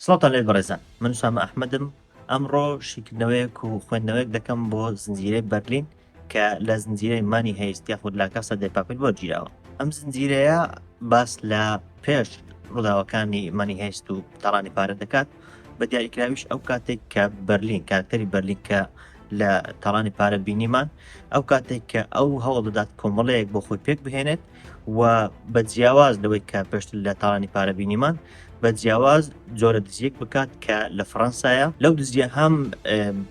سڵاتان لێ بەڕێزان، من وسامە ئەحمەدم. ئەمڕۆ شیکردنەوەیەک و خوێندنەوەیەک دەکەم بۆ زنجیرەی بەرلین کە لە زنجیرەی مانی هەیست یاخود لا کاسا دێ پاپل وەرگیراوە. ئەم زنجیرەیە باس لە پێش ڕووداوەکانی مانی هەیست و تاڵانی پارە دەکات، بە دیاریکراویش ئەو کاتێک کە بەرلین کارکتەری بەرلین کە لە تاڵانی پارە بینیمان، ئەو کاتێک کە ئەو هەوڵ دەدات کۆمەڵەیەک بۆ خۆی پێک بهێنێت و بە جیاواز لەوەی کە پێشتر لە تاڵانی پارە بینیمان بە جیاواز جۆرە دزیەک بکات کە لە فەڕەنسایە. لەو دزیە هەم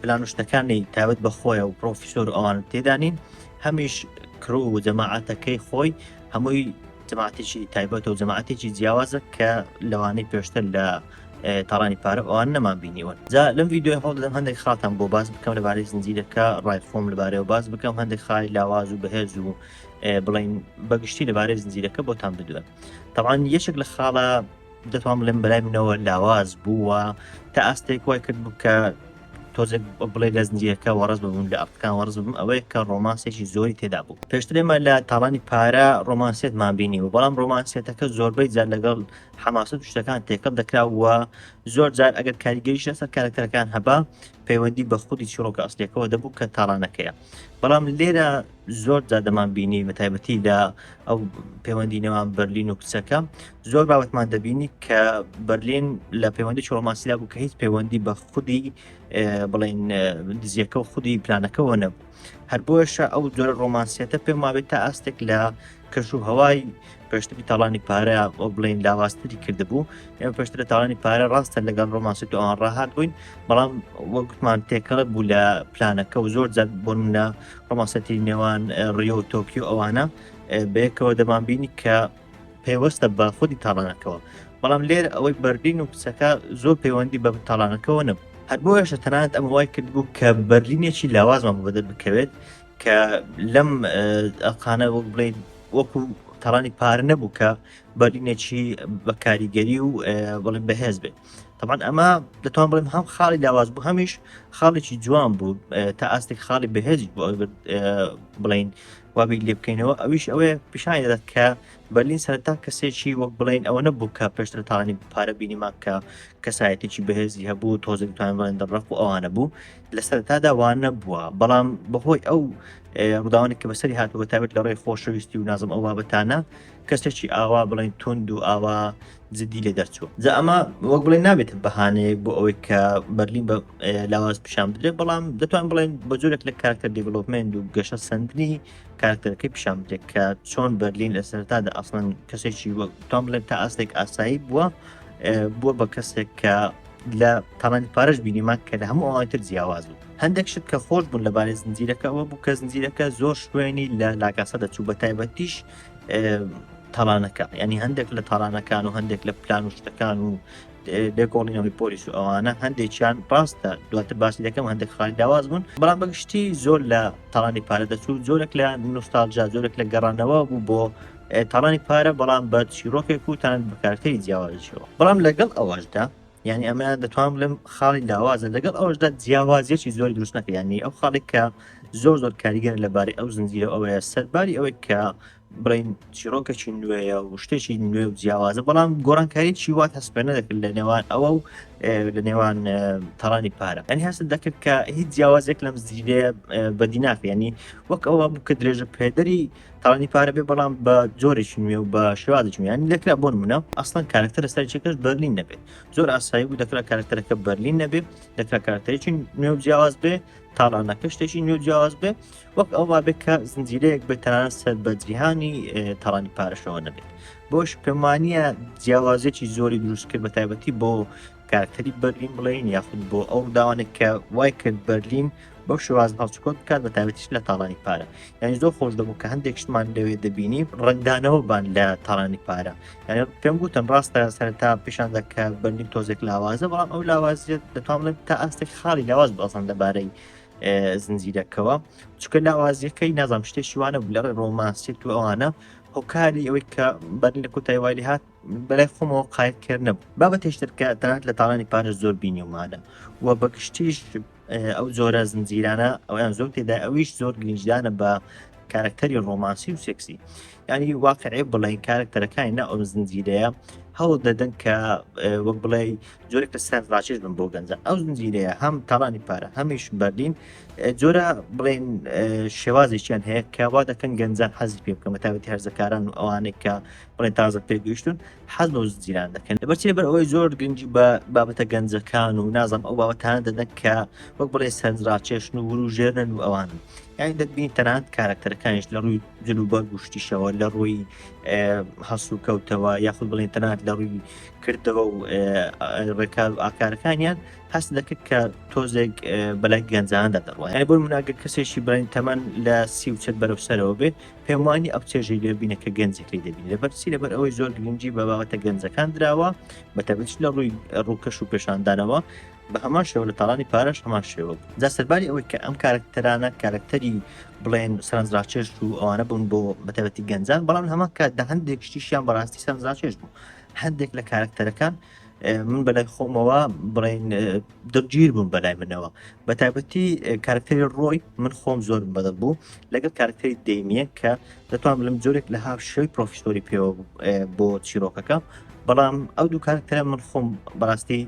پلانشتەکانی تایبەت بە خۆیە و پرۆفیسۆر ئەوان تێدانین، هەمیش کرۆ و جەماعەتەکەی خۆی هەمووی جەماعەتێکی تایبەت و جەماعەتێکی جیاوازە کە لەوانەی پێشتر لە تاڵانی پارە ئەوان نەمان بینیوە. جا لەم ڤیددیۆ هەڵ دەدەم هەندێک خاتان بۆ باز بکەم لەبارەی زنجیرەکە، ڕایخۆم لەبارەیەوە باز بکەم، هەندێک خای لاواز و بەهێز و بڵین بەگشتی لەبارەی زنجیرەکە بۆتان بدوێن. طبعاً یەکێک لە خاڵە دەتوان بڵێم بەلای منەوە لاواز بووە تا ئاستێک وای کرد بوو کە تۆزێک بڵێ لە زنجیرەکە وەڕز ببوون لە ئەفکان وەڕز بووم ئەوەیە کە ڕۆمانسێکی زۆری تێدا بوو. پێشترێمە لە تاڵانی پارە ڕۆمانسێتمان بینی و بەڵام ڕۆمانسێتەکە زۆربەی جار لەگەڵ حەماسەت و شتەکان تێکەڵ دەکراوە. زۆر جار ئەگەر کاریگەریش لەسەر کارکتەرەکان هەبا پەیوەندی بە خودی چیرۆکە ئەسلەکەەوە دەبوو کە تاڵانەکەیە. بەڵام لێرە زۆر جار دەمان بینی بە تایبەتی لە ئەو پەیوەندی نێوان بەرلین و کچەکە زۆر بابەتمان دەبینی کە بەرلین لە پەیوەندی ڕۆمانسیدا بوو کە هیچ پەیوەندی بە خودی بڵین دزیەکە و خودی پلانەکەەوە نەبوو. هەر بۆیشە ئەو جۆرە ڕۆمانسیەتە پێم وابێت تا ئاستێک لە کەش و هەوای پێشتری تاڵانی پارە ئەو بڵین لاوااستری کردبوو. ئێمە پێشترە تاڵانی پارە ڕاستە لەگەڵ ڕۆمانسیت و ئەوان ڕاهات بووین، بەڵام وەکوتمان تێکەڵت بوو لە پلانەکە و زۆر جار بۆ منە ڕۆمانسەتی نێوان ڕیۆ و تۆکیو ئەوانە بەیەکەوە دەمان بینی کە پێوەستە بە خودی تاڵانەکەەوە، بەڵام لێر ئەوەی بەرلین و کچەکە زۆر پەیوەندی بە تاڵانەکەەوە نەبوو. هەر بۆیشە تەنانەت ئەم وای کرد بوو کە بەرلینێکی لاوازمان بەدەر بکەوێت کە لەم ئەقانە وەک بڵێن وەکو تاڵانی پارە نەبوو کە بەرلینێکی بە کاریگەری و بڵێن بەهێز بێت. طبعاً ئەمە دەتوان بڵێم هەم خاڵی لاواز بوو، هەمیش خاڵێکی جوان بوو تا ئاستێک خاڵی بەهێزی بوو بڵین وابی لێ بکەینەوە. ئەویش ئەوەیە پیشانی دەدات کە بەرلین سەرەتا کەسێکی وەک بڵین ئەوە نەبوو کە پێشتر تاڵانی پارە بینیمان کە کەسایەتێکی بەهێزی هەبوو تۆزێک توانین بڵێن دەڕق و ئەوانە بوو، لە سەرەتادا وان نەبووە، بەڵام بەهۆی ئەو ڕووداوانی کە بەسەری هاتووە بە تایبەت لە ڕێی خۆشەویستی و نازم ئەو بابەتانە کەسێکی ئاوا بڵین تند و ئاوا جدی لێ دەرچووە. جا ئەمە وەک بڵێن نابێت بەهانەیەک بۆ ئەوەی کە بەرلین بە لاواز پیشان بدرێت، بەڵام دەتوان بڵێن بە جۆرێک لە کارکتەر دیڤلۆپمنت و گەشە سندنی کارکتەرەکەی پیشان بدرێت کە چۆن بەرلین لە سەرەتادا ئەسڵەن کەسێکی وەک توان بڵێن تا ئاستێک ئاسایی بووە بە کەسێک کە لە تاڵانی پارەش بینیمان کە لە هەموو ئەوانتر جیاواز بوو. هەندێک شت کە خۆش بوون لەبارەی زنجیرەکە ئەوە بوو کە زنجیرەکە زۆر شوێنی لە لاکاسا دەچوو بە تایبەتیش تاڵانەکە، ینی هەندێک لە تاڵانەکان و هەندێک لە پلان و شتەکان و لێکۆڵینەوەی پۆلیس و ئەوانە هەندێکیان ڕاستە دواتر باسی دەکەم هەندێک خاڵی لاواز بوون، بەڵام بەگشتی زۆر لە تاڵانی پارە دەچوو، زۆرێک لە نوستالژا زۆرێک لە گەڕانەوە بوو بۆ تاڵانی پارە، بەڵام بە چیرۆکێک و تان بە کارکتەری جیاوازیەوە. بەڵام لەگەڵ ئەوەشدا یعنی ئەمە دەتوان بڵێم خاڵی لاوازە، لەگەڵ ئەوەشدا جیاوازیەکی زۆری دروست نەکە، ینی ئەو خاڵێک کە زۆر کاریگەر لەبارەی ئەو زنجیرە ئەوەیە سەرباری ئەوەی کە بڵین چیرۆکێکی نوێیە و شتێکی نوێ و جیاوازە، بەڵام گۆڕانکاری چی وات هەسپێنە دەکرد لە نێوان ئەوە و لە نێوان تاڵانی پارە، ینی هەست دەکرد کە هیچ جیاوازێک لەم زنجیرەیە بەدی ناکرێت، ینی وەک ئەوە بوو کە درێژە پێدەری تاڵانی پارە بێ، بەڵام بە جۆرێکی نوێ و بە شێوازێکی نوێ، ینی دەکرا بۆ نمونە ئەسڵەن کارکتەرە سەرچێکەش بەرلین نەبێت، زۆر ئاسایی بوو دەکرا کارکتەرەکە بەرلین نەبێت، دەکرا کارکتەرێکی نوێ و جیاواز بێ، تاڵانەکە شتێکی نوێ و جیاواز بێ، وەک ئەو وابێت کە زنجیرەیەک بێت تەنانەت سەر بە جیهانی تاڵانی پارەشەوە نەبێت. بۆش پێم وانییە جیاوازێکی زۆری دروست کرد بە تایبەتی بۆ کارکتەری بەرلین بڵین یاخود بۆ ئەو داوانێک کە وای کرد بەرلین بەو شێواز هەڵچکۆت بکات بە تایبەتیش لە تاڵانی پارە، یعنی زۆر خۆش دەبوو کە هەندێک شتمان لەوێ دەبینی ڕنگدانەوە بان لە تاڵانی پارە، یعنی پێم گوتن ڕاستە سەرەتا پیشان دەکە بەرلین تۆزێک لاوازە، بەڵام ئەو لاوازیت دەتوان بڵێم تا ئاستێک خاڵی لاواز بەسەن لەبارەی زنجیرەکەەوە، چکە لاوازیەکەی نازام شتێکی وانە بوو لە ڕۆمانسیت و ئەوانە هۆکاری ئەوەی کە بەرلین لە کۆتاییوالی هات بەلای خۆمەوە قایەتکرد نەبوو. بابەت هێشتر کە تەنانەت لە تاڵانی پارەش زۆر بینیومانە و بەگشتیش ئەو زۆرە زنجیرانە ئەویان زۆر تێدا ئەویش زۆر گرنگدانە بە کارکتەری ڕۆمانسی و سێکسی، ینی واقعی بڵین کارکتەرەکانی نە ئەو زنجیرەیە هەوڵ دەدەن کە وەک بڵێ زۆرێک لە سەر ڕاکێش بن بۆ گەنجان. ئەو زنجیرەیە هەم تاڵانی پارە هەمیش بەرلین جۆرە بڵێن شێوازێکیان هەیە کە وا دەکەن گەنجان حەزی پێ بکەن بەتایبەتی هەرزەکاران و ئەوانێک کە بڵێن تازە پێگەیشتون حەز بەو زنجیران دەکەن. لەبەرچی لەبەر ئەوەی زۆر گرنگی بە بابەتە گەنجەکان و نازانم ئەو بابەتانە دەدەن کە وەک بڵێ سەرنجڕاکێشن و وروژێرن و ئەوانن. یعنی دەبینی تەنانەت کارکتەرەکانیش لە ڕووی جلوبەر گوشتیشەوە لە ڕووی هەسوو کەوتەوە یاخود بڵێن تەنانەت لە ڕووی کردەوە و ڕێکا و ئاکارەکانیان هەست دەکرد کە تۆزێک بەلای گەنجاندا دەڕوە. یعنی بۆ مناگە کەسێکی بڵێن تەمەن لە 30 بەرەو سەرەوە بێ پێم وانی ئەو چێژەی لێ بینە کە گەنجێکی دەبینێت. لەبەرچی لەبەر ئەوەی زۆر گرنگی بە بابەتە گەنجەکان درراوە بەتایبەتی لە ڕووی ڕووکەش و پێشاندانەوە بە هەمان شێوە لە تاڵانی پارەش هەمان شێوە بوو. جا سەرباری ئەوەی کە ئەم کارکتەرانە کارکتەری بڵێن سەرنجڕاکێش و ئەوانە بوون بۆ بەتایبەتی گەنجان، بەڵام هەمان کاتدا هەندێک شتیشیان بەڕاستی سەرنجڕاکێش بوو. هەندێک لە کارکتەرەکان من بەلای خۆمەوە بڵێن دڵگیر بوون بەلای منەوە. بەتایبەتی کارکتەری ڕۆی من خۆم زۆر بەدڵ بوو لەگەڵ کارکتەری دەیمیە کە دەتوانم لەم جۆرێک لە هاو شێوی پرۆفیسۆری پێوە بۆ چیرۆکەکە، بەڵام ئەو دوو کارکتەرە من خۆم بەڕاستی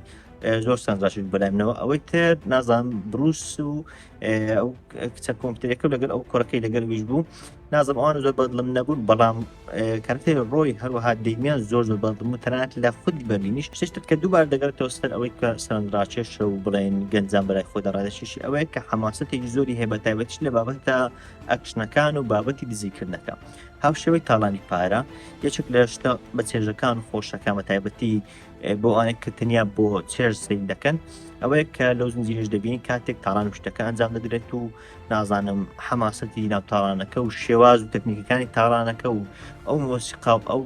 زۆر سەرنجڕاکێش بەلای منەوە. ئەوەی تر نازانم بروس و ئەو کچە کۆمپیوتەرەکە لەگەڵ ئەو کوڕەکەی لەگەڵ ویش بوو، نازانم ئەوانە زۆر بەدڵم نەبوون، بەڵام کارکتەری ڕۆی هەروەها دەیمیان زۆر بەدڵم بوو. تەنانەت لە خودی بەرلینیش شتێک کە دووبار دەگەڕێتەوە سەر ئەوەی کە سەرنجڕاکێشە و بڵێن گەنجان بەلای خۆدا ڕادەکێشی ئەوەیە کە حەماسەتێکی زۆری هەیە بەتایبەتیش لە بابەتە ئەکشنەکان و بابەتی دزیکردنەکە. هاوشێوەی تاڵانی پارە یەکێک لە شتە بە چێژەکان و خۆشەکان بەتایبەتی بۆ ئەوانەی کە تەنیا بۆ چێژ سەیر دەکەن ئەوەیە کە لەو زنجیرەش دەبینی کاتێک تاڵان و شتەکە ئەنجام دەدرێت و نازانم حەماسەتی ناو تاڵانەکە و شێواز و تەکنیکەکانی تاڵانەکە و ئەو مۆسیقا و ئەو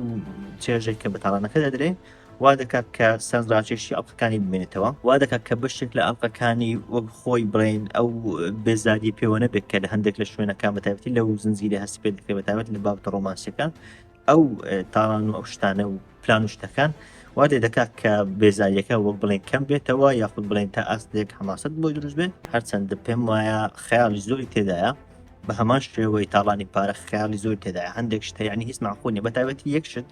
چێژێک کە بە تاڵانەکە دەدرێت وا دەکات کە سەرنجڕاکێشی ئەڵقەکانی ببینێتەوە، وا دەکات کە بەشێک لە ئەڵقەکانی وەک خۆی بڵێن ئەو بێزاری پێوە نەبێت کە لە هەندێک لە شوێنەکان بەتایبەتی لەو زنجیرە هەستی پێ دەکرێت بەتایبەت لە بابەتە ڕۆمانسیەکان ئەو تاڵان و ئەو شتانە و پلان و شتەکان وا دەکات کە بێزاریەکە وەک بڵێن کەم بێتەوە یاخود بڵێن تا ئاستێک حەماسەت بۆی دروست بێت. هەرچەندە پێم وایە خەیاڵی زۆری تێدایە بە هەمان شێوەی تاڵانی پارە خەیاڵی زۆر تێدایە. هەندێک شتە یعنی هیچ معقول بەتایبەتی یەک شت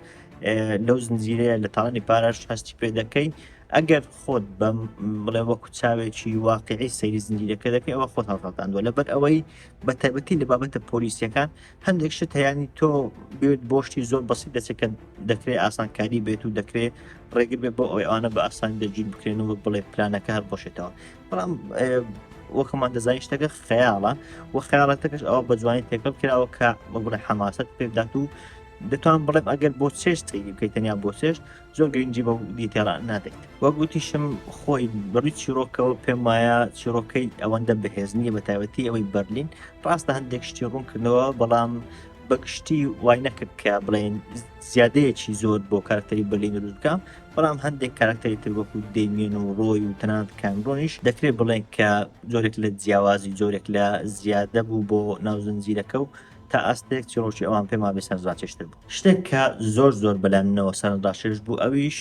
لەو زنجیرەیە لە تاڵانی پارەش هەستی پێ دەکەی ئەگەر خۆت بە بڵێ وەکو چاوێکی واقعی سەیری زنجیرەکە دەکەی ئەوە خۆت هەڵقەڵتاندووە. لەبەر ئەوەی بەتایبەتی لە بابەتە پۆلیسیەکان هەندێک شت هەیانی تۆ بێت بۆشتی زۆر بەسیط دەچێت دەکرێت ئاسانکاری بێت و دەکرێت ڕێگر بێت بۆ ئەوەی ئەوانە بە ئاسانی دەگیر بکرێن و بڵێ پلانەکە هەر بۆشێتەوە. بەڵام وەکمان دەزانین شتەکە خەیاڵە و خەیاڵەتەکەش ئەوە بە جوانی تێکەڵ کراوە کە بڵێ حەماسەت پێ بدات و دەتوان بڵێم ئەگەر بۆ چێژ سەیری بکەیت تەنیا بۆ چێژ زۆر گرنگی بە دیتێڵان نادەیت. وە گوتیشم خۆی بڕی چیرۆکەوە پێم وایە چیرۆکەی ئەوەندە بەهێزنیە بەتایبەتی ئەوەی بەرلین ڕاستە هەندێک شتی ڕوون کردنەوە، بەڵام بەگشتی وای نەکرد کە بڵێن زیادەیەکی زۆر بۆ کارکتەری بەرلین دروست بکەم، بەڵام هەندێک کارکتەری تر وەکو دەیمێن و ڕۆی و تەنانەت کامرۆنیش دەکرێت بڵێن کە زۆرێک لە جیاوازی زۆرێک لە زیادە بوو بۆ ناو زنجیرەکە و تا ئاستێک چیرۆکی ئەوان پێما بێ سەرنجڕاکێشتر بوو. شتێک کە زۆر بەلایمنەوە سەرنجڕاکێش بوو ئەویش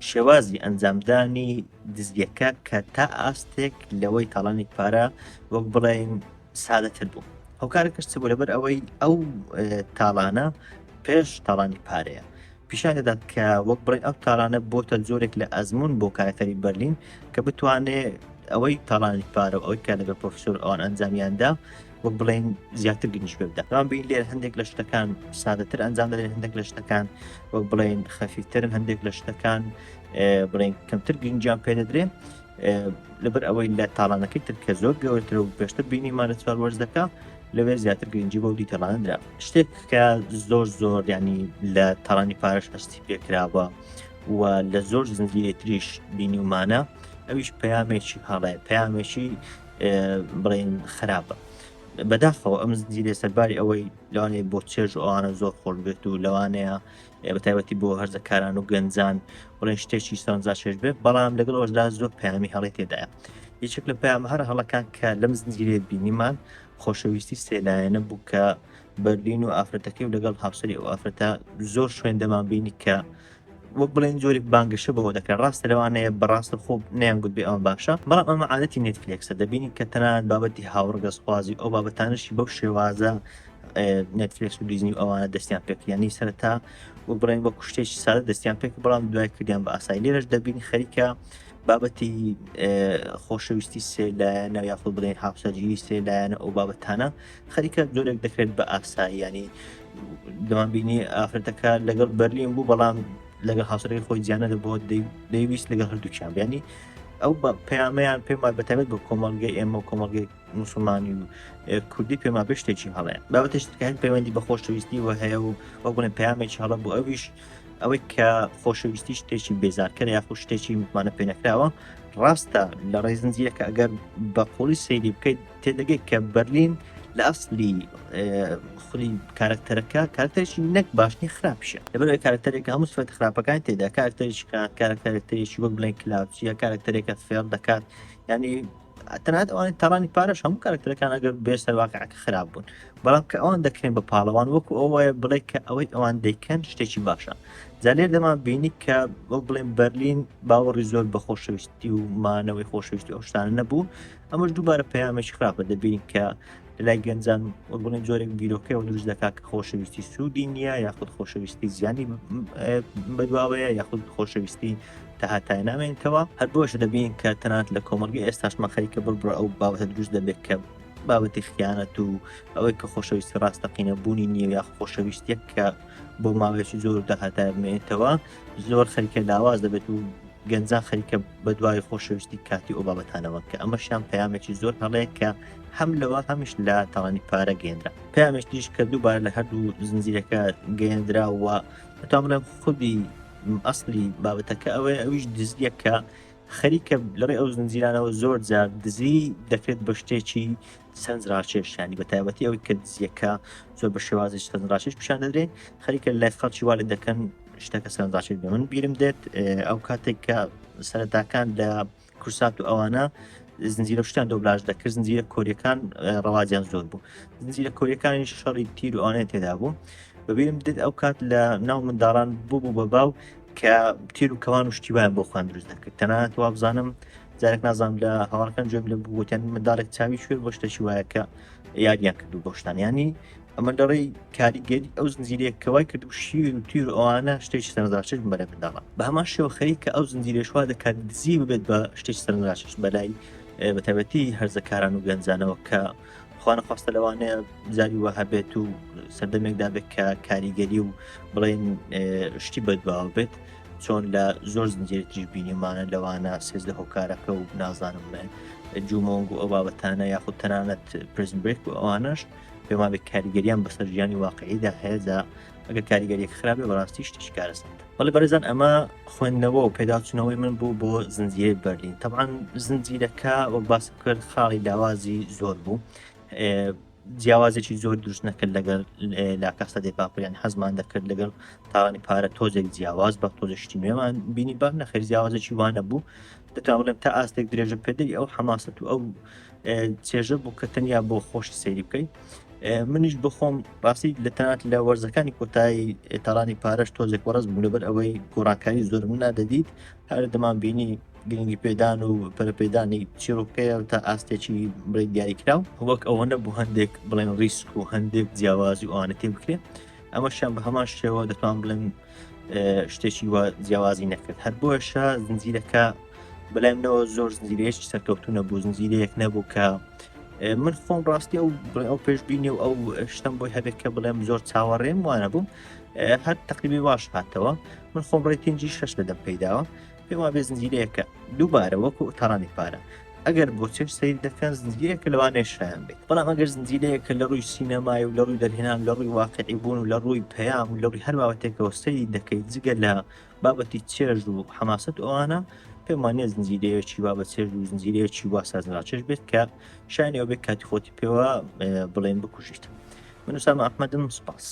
شێوازی ئەنجامدانی دزیەکە کە تا ئاستێک لەوەی تاڵانی پارە وەک بڵێن سادەتر بوو. هەوکارە کەشت بوو لەبەر ئەوەی ئەو تاڵانە پێش تاڵانی پارەیە پیشان دەدات کە وەک بڵێن ئەو تاڵانە بۆتە جۆرێک لە ئەزمون بۆ کارکتەری بەرلین کە بتوانێت ئەوەی تاڵانی پارە و ئەوەی کە لەگەڵ پرۆفیسۆر ئەوان ئەنجامیاندا وەک بڵێن زیاتر گرنج پێ بدات. ئەوان بین لێر هەندێک لە شتەکان سادەتر ئەنجام دەدەن، هەندێک لە شتەکان وەک بڵێن خەفیفترن، هەندێک لە شتەکان بڵێن کەمتر گرنجیان پێ دەدرێت لەبەر ئەوەی لە تاڵانەکەی تر کە زۆر گەورەتر و پێشتر بینیمان لە چوار وەرزەکە لەوێ زیاتر گرنگی بۆ دیتەڵانە درا. شتێک کە زۆر ینی لە تاڵانی پارەش هەستی پێکراوە و لە زۆر زنجیرەی تریش بینیمانە ئەویش پەیامێکی هەڵەیە، پەیامێکی بڵێن خراپە. بەداخەوە ئەم زنجیرە سەرباری ئەوەی لەوانەیە بۆ چێژ و ئەوانە زۆر خۆش بێت و لەوانەیە بەتایبەتی بۆ هەرزەکاران و گەنجان بڵێن شتێکی سەرنجڕاکێش بێت، بەڵام لەگەڵ ئەوەشدا زۆر پەیامی هەڵی تێدایە. یەکێک لە پەیامە هەر هەڵەکان کە لەم زنجیرەیە بینیمان خۆشەویستی سێلایەنە بوو کە بەرلین و ئافرەتەکەی و لەگەڵ هاوسەری ئەو ئافرەتە زۆر شوێن دەمان بینی کە وەک بڵێن جۆرێک بانگەشە بەوە دەکرێت. ڕاستە لەوانەیە بەڕاستە خۆ نەیانگوت بێ ئەوان باشە، بەڵام ئەمە عادەتی نێتفلیکسە دەبینی کە تەنانەت بابەتی هاوڕگەزخوازی ئەو بابەتانشی بەو شێوازە نێتفلیکس و دیزنی و ئەوانە دەستیان پێ ینی سەرەتا و بڵێن وەکو شتێکی سادە دەستیان پێک بەڵام دوای کردیان بە ئاسایی لێرەش دەبینی خەریکە بابەتی خۆشەویستی سێلایەنە یاخود بڵێن هاوسەرگیری سێلایەنە ئەو بابەتانە خەریکە زۆرێک دەکرێت بە ئاسایی ینی دەمانبینی ئافرەتەکە لەگەڵ بەرلین بوو بەڵام لەگەڵ هاوسەرەکەی خۆی جیانە دەبەوە دەیویست لەگەڵ هەردووکیان بیانی ئەو پەیامەیان پێم وای بەتابێت بۆ کۆمەڵگەی ئێمە و کۆمەڵگەی موسڵمانی و کوردی پێما بێ شتێکی هەڵەیە بابەتشتەکان پەیوەندی بە خۆشەویستی و هەیە و وەک بڵێن پەیامێکی هەڵە بوو ئەویش ئەوەی کە خۆشەویستی شتێکی بێزارکەرە یاخود شتێکی متمانە پێ نەکراوە ڕاستە لە ڕێی زنجیرەکە ئەگەر بە قوڵی سەیری بکەیت تێدەگەیت کە بەرلین لە ئەسلی خولی کارکتەرەکە کارکتەرێکی نەک باشنی خراپشە لەبەرەوەی کارکتەرێکە هەموو سفەت خراپەکان تێدا کارکتەرێکی وەک بڵێن کلااوچیە کارکتەرێکە فێڵ دەکات ینی تەنانەت ئەوانەی تەڕانی پارەش هەموو کارکتەرەکان ئەگەر بێسەر واقعەکە خراپ بوون بەڵام کە ئەوان دەکرێن بە پاڵەوان وەکو ئەوەیە بڵێ کە ئەوەی ئەوان دەیکەن شتێکی باشە جالێر دەمان بینی کە وەک بڵێن بەرلین باوەڕی زۆر بە خۆشەویستی و مانەوەی خۆشەویستی ئەو شتانە نەبوو ئەمەش دووبارە پەیامێکی خراپە دەبینین کە لای گەنجان بڵێن جۆرێک بیرۆکەیەوە دروست دەکات کە خۆشەویستی سوودی نییە یاخود خۆشەویستی زیانی بەدواوەیە یاخود خۆشەویستی تاهاتای نامێنیتەوە هەر بۆشە دەبین کە تەنانەت لە کۆمەڵگەی ئێستاشمە خەریکە بڕ ئەو بابەتە دروست دەبێت کە بابەتی خیانەت و ئەوەی کە خۆشەویستی ڕاستەقینە بوونی نییە یا خۆشەویستیەک کە بۆ ماوەیەکی زۆر داهاتای بمێنێتەوە زۆر خەریکە لاواز دەبێت و گەنجان خەریکە بەدوای خۆشەویستی کاتی ئەو بابەتانەوە کە ئەمەشیان پەیامێکی زۆر هەڵەیە کە هەم لەوە هەمیش لە تاوانی پارە گەێنرا پەیامێکیش کە دووبارە لە هەردوو زنجیرەکە گەێنراوە بەتوان بڵێم خودی ئەسلی بابەتەکە ئەویش دزیە کە خەریکە لەڕێ ئەو زنجیرانەوە زۆر جار دزی دەکرێت بە شتێکی سەنجڕاکێشانی بە تایبەتی ئەوەی کە دزیەکە زۆر بە شێوازی سەنجڕاکێش پیشان دەدرێت خەریکە لای خەڵکی وا لێ دەکەن شتەکە سەنجڕاکێش بێ من بیرم دێت ئەو کاتێک کە سەرەتاکان لە کورسات و ئەوانە زنجیرە شتیان دۆبلاژ دەکرد زنجیرە کۆریەکان ڕەواجیان زۆر بوو زنجیرە کۆریەکانی شەڕی تیر و ئەوانەیە تێدا بوو ببینم دێت ئەو کات لە ناو منداڵان بوو بە باو کە تیر و کەوان و شتیوایان بۆ خوان دروست دەکرد تەنانەت وا بزانم جارێک نازانم لە هەواڵەکان جوێم لە بووتیان منداڵێک چاوی شوێر بۆ شتێکی وایە کە یاریان کردو بۆ شتانیانی ئەمە لەڕێی کاریگەری ئەو زنجیرەیە کەوای کرد و شیر و تیر و ئەوانە شتێکی سەرنجڕاکێش بەلای منداڵان بە هەمان شێوە خەریکە ئەو زنجیرەش وا دەکات دزی ببێت بە شتێکی سەرنجڕاکێش بەلای بەتایبەتی هەرزەکاران و گەنجانەوە کە خوانەخواستە لەوانەیە زاری وە هەبێت و سەردەمێکدا بێت کە کاریگەری و بڵێن شتی بەدواوە بێت چۆن لە زۆر زنجیرە تریش بینیمانە لەوانە سێزدە هۆکارەکە و نازانم جومۆنگ و ئەو بابەتانە یاخود تەنانەت پرزن بریک و ئەوانەش پێما بێت کاریگەریان بەسەر ژیانی واقعیدا هەیەدا ئەگەر کاریگەریەک خراپێ بەڕاستی شتێکی کارەسەندە بەڵێ بەڕێزان ئەمە خوێندنەوە و پێداچوونەوەی من بوو بۆ زنجیرەی بەرلین طبعاً زنجیرەکە وەک باسم کرد خاڵی لاوازی زۆر بوو جیاوازێکی زۆر دروست نەکرد لەگەر لا کاسا دێ پاپڵیان حەزمان دەکرد لەگەڵ تاوانی پارە تۆزێک جیاواز بە تۆزشتی نوێمان بینی بار نەخێر جیاوازێکی وانە بوو دەتوان بڵێم تا ئاستێک درێژە پێدەی ئەو حەماسەت و ئەو چێژە بوو کە تەنیا بۆ خۆشی سەیری بکەیت منیش بخۆم ڕاستی لە تەنات لە وەرزەکانی کۆتایی تاڕانی پارەش تۆزێک وەڕز بوو لەبەر ئەوەی گۆڕانکاری زۆر من نادەدیت هەر دەمان بینی گرنگی پێدان و پەرپێدانی چیرۆکەیە تا ئاستێکی بڵێ دیاریکراو وەک ئەوە نەبوو هەندێک بڵێن ریسک و هەندێک جیاوازی و ئەوانە تێ بکرێت ئەمەشیان بە هەمان شێوە دەتوان بڵێن شتێکی وە جیاوازی نەکرد هەر بۆشە زنجیرەکە بەلایمنەوە زۆر زنجیرەیەکی سەرکەوتونە بوو زنجیرەیەک نەبوو کە من خۆم ڕاستی ئەو پێشبینی و ئەو شتم بۆی هەبێت کە بڵێم زۆر چاوەڕێم وانە بوو هەر تەقریبی باش هاتەوە من خۆم ڕێتینجی 6 لەدەم پێداوە پێما بێ زنجیرەیەکە دووبارە وەکو تاڕانی پارە ئەگەر بۆ چێش سەیر دەکەن زنجیرەیەکە لەوانەیە شایان بێت بەڵام ئەگەر زنجیرەیەکە لە ڕووی سینەمای و لە ڕووی دەرهێنان لە ڕووی واقعی بوون و لە ڕووی پەیام و لە ڕووی هەر بابەتێکەوە سەیری دەکەیت جگە لە بابەتی چێژ و حەماسەت ئەوانە پێم وانێ زنجیرەیەکی بابەت چێژ و زنجیرەیەکی وا سازنراکێش بێت کە شایانەوە بێت کاتی خۆتی پێوە بڵێن بکوژیت من وسام ئەحمەدم سوپاس